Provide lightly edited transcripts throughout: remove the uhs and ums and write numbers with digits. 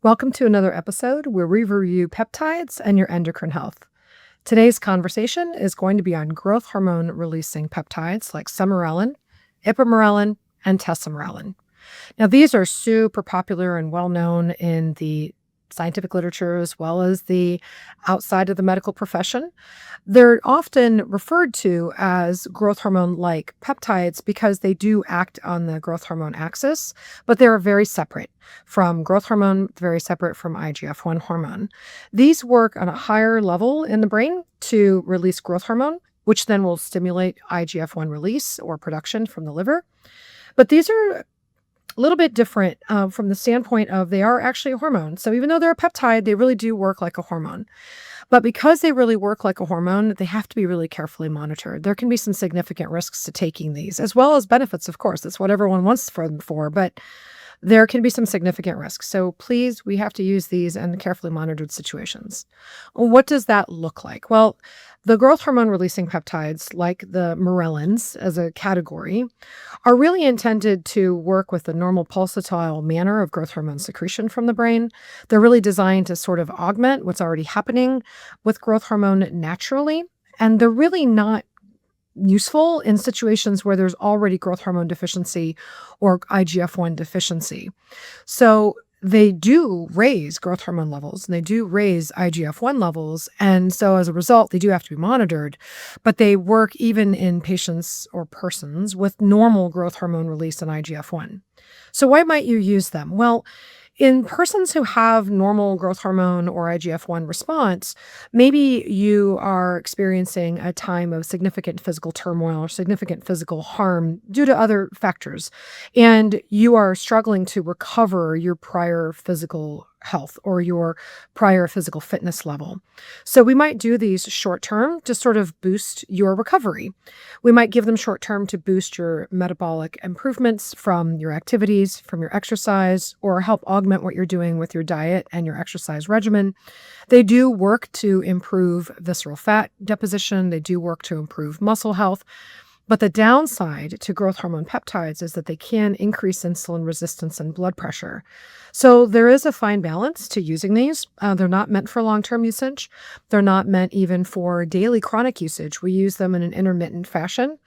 Welcome to another episode where we review peptides and your endocrine health. Today's conversation is going to be on growth hormone releasing peptides like Sermorelin, Ipamorelin, and Sermorelin. Now, these are super popular and well known in the scientific literature as well as the outside of the medical profession. They're often referred to as growth hormone like peptides because they do act on the growth hormone axis, but they're very separate from growth hormone, very separate from IGF-1 hormone. These work on a higher level in the brain to release growth hormone, which then will stimulate IGF-1 release or production from the liver. But these are a little bit different from the standpoint of they are actually a hormone. So even though they're a peptide, they really do work like a hormone. But because they really work like a hormone, they have to be really carefully monitored. There can be some significant risks to taking these, as well as benefits, of course. That's what everyone wants them for, but there can be some significant risks. So please, we have to use these in carefully monitored situations. What does that look like? Well, the growth hormone releasing peptides, like the Morellins as a category, are really intended to work with the normal pulsatile manner of growth hormone secretion from the brain. They're really designed to sort of augment what's already happening with growth hormone naturally. And they're really not useful in situations where there's already growth hormone deficiency or IGF-1 deficiency. So they do raise growth hormone levels and they do raise IGF-1 levels. And so as a result, they do have to be monitored, but they work even in patients or persons with normal growth hormone release and IGF-1. So why might you use them? Well, in persons who have normal growth hormone or IGF-1 response, maybe you are experiencing a time of significant physical turmoil or significant physical harm due to other factors, and you are struggling to recover your prior physical health or your prior physical fitness level. So we might do these short term to sort of boost your recovery. We might give them short term to boost your metabolic improvements from your activities, from your exercise, or help augment what you're doing with your diet and your exercise regimen. They do work to improve visceral fat deposition. They do work to improve muscle health. But the downside to growth hormone peptides is that they can increase insulin resistance and blood pressure. So there is a fine balance to using these. They're not meant for long-term usage. They're not meant even for daily chronic usage. We use them in an intermittent fashion.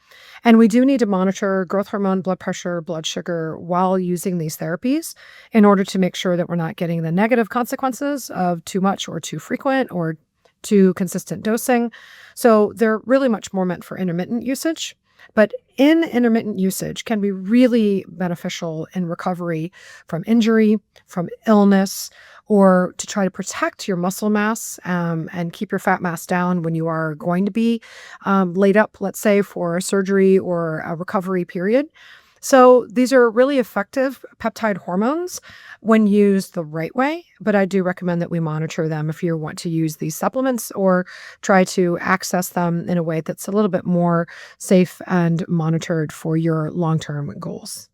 And we do need to monitor growth hormone, blood pressure, blood sugar while using these therapies in order to make sure that we're not getting the negative consequences of too much or too frequent or too consistent dosing. So they're really much more meant for intermittent usage. But intermittent usage can be really beneficial in recovery from injury, from illness, or to try to protect your muscle mass and keep your fat mass down when you are going to be laid up, let's say, for surgery or a recovery period. So these are really effective peptide hormones when used the right way, but I do recommend that we monitor them if you want to use these supplements or try to access them in a way that's a little bit more safe and monitored for your long-term goals.